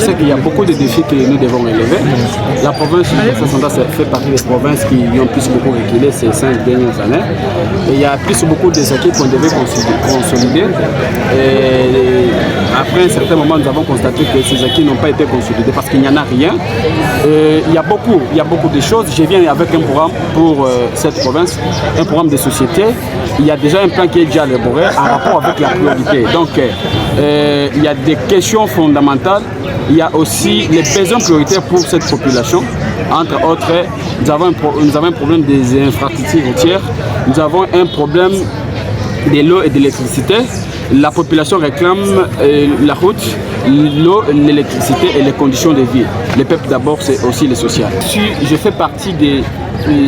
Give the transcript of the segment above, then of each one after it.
sais qu'il y a beaucoup de défis que nous devons relever. La province de fait partie des provinces qui ont plus beaucoup reculé ces 5 dernières années. Et il y a plus beaucoup des acquis qu'on devait consolider. Et après un certain moment, nous avons constaté que ces acquis n'ont pas été consolidés parce qu'il n'y en a rien. Il y a beaucoup de choses. Je viens avec un programme pour cette province, un programme de société. Il y a déjà un plan qui est déjà élaboré en rapport avec la priorité. Donc, il y a des questions fondamentales. Il y a aussi les besoins prioritaires pour cette population. Entre autres, nous avons un problème des infrastructures routières. Nous avons un problème de l'eau et de l'électricité. La population réclame la route, l'eau, l'électricité et les conditions de vie. Le peuple d'abord, c'est aussi le social. Je fais partie de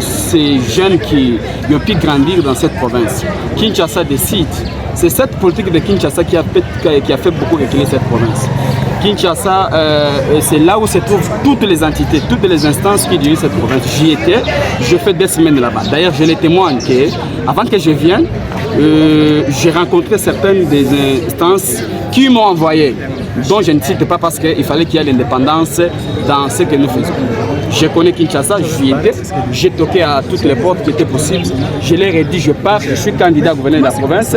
ces jeunes qui ont pu grandir dans cette province. Kinshasa décide. C'est cette politique de Kinshasa qui a fait beaucoup reculer cette province. Kinshasa, c'est là où se trouvent toutes les entités, toutes les instances qui dirigent cette province. J'y étais, je fais 2 semaines là-bas. D'ailleurs, je les témoigne qu'avant que je vienne, j'ai rencontré certaines des instances qui m'ont envoyé, dont je ne cite pas parce qu'il fallait qu'il y ait l'indépendance dans ce que nous faisons. Je connais Kinshasa, j'y étais, j'ai toqué à toutes les portes qui étaient possibles. Je leur ai dit, je pars, je suis candidat à gouverneur de la province.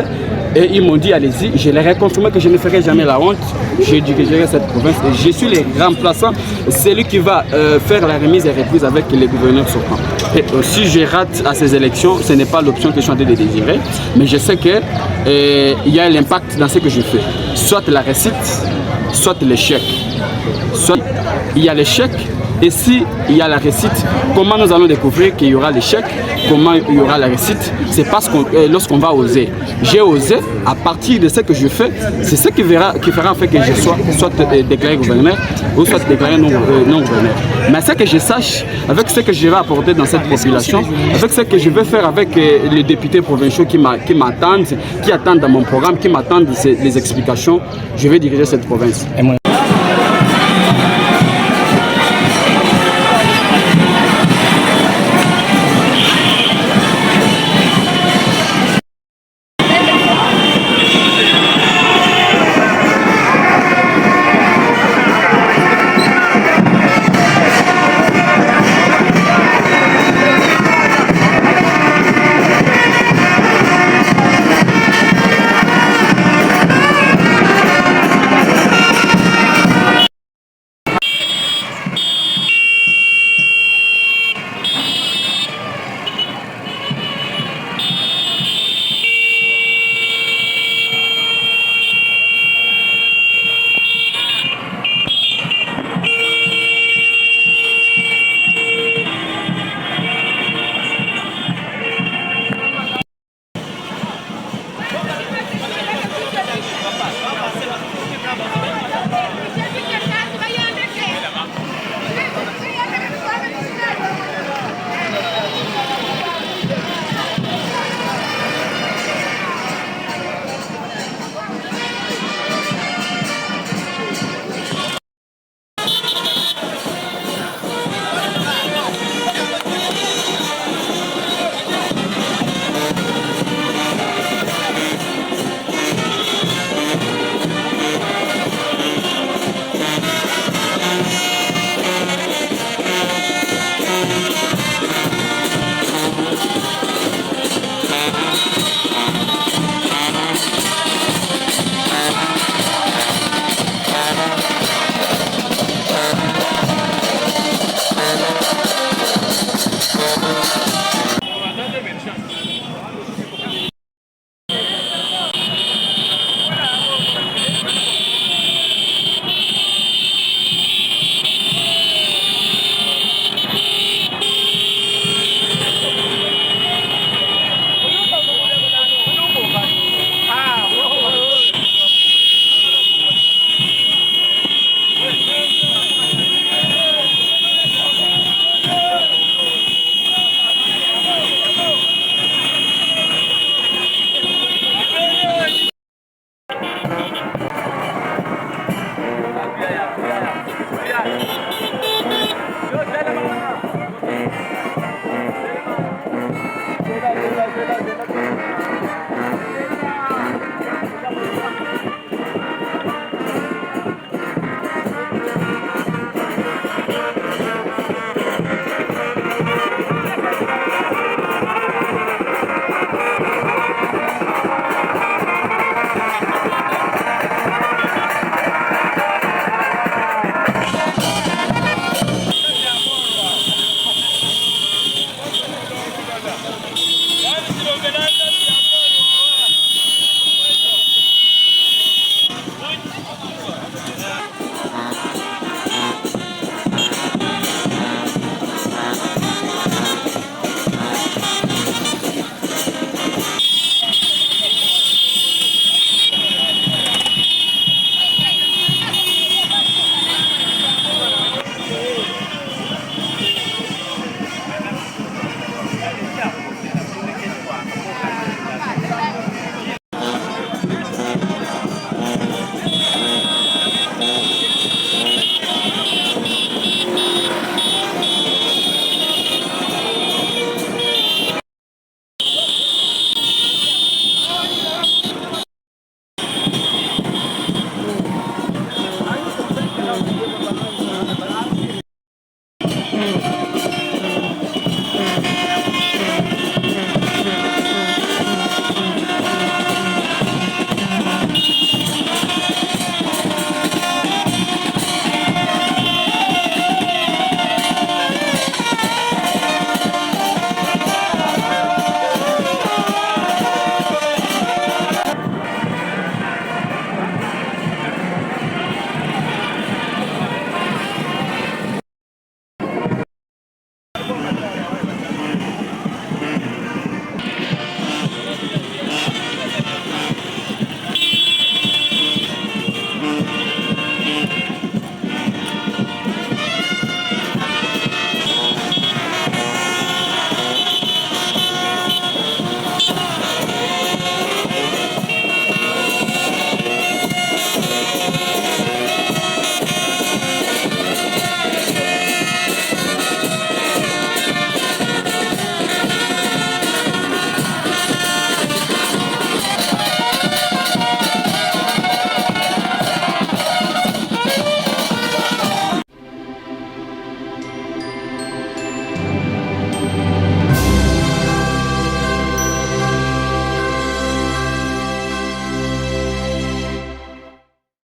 Et ils m'ont dit, allez-y, je leur ai confirmé que je ne ferai jamais la honte. Je dirigerai cette province et je suis le remplaçant, celui qui va faire la remise et reprise avec les gouverneurs sortants. Et si je rate à ces élections, ce n'est pas l'option que je suis en train de désirer, mais je sais qu'il y a l'impact dans ce que je fais. Soit la réussite, soit l'échec. Soit il y a l'échec, et s'il y a la réussite, comment nous allons découvrir qu'il y aura l'échec, comment il y aura la réussite? C'est parce que lorsqu'on va oser. J'ai osé, à partir de ce que je fais, c'est ce qui fera en fait que je sois soit déclaré gouverneur ou soit déclaré non gouverneur. Mais ce que je sache, avec ce que je vais apporter dans cette population, avec ce que je vais faire avec les députés provinciaux qui m'attendent, qui attendent dans mon programme, qui m'attendent les explications, je vais diriger cette province.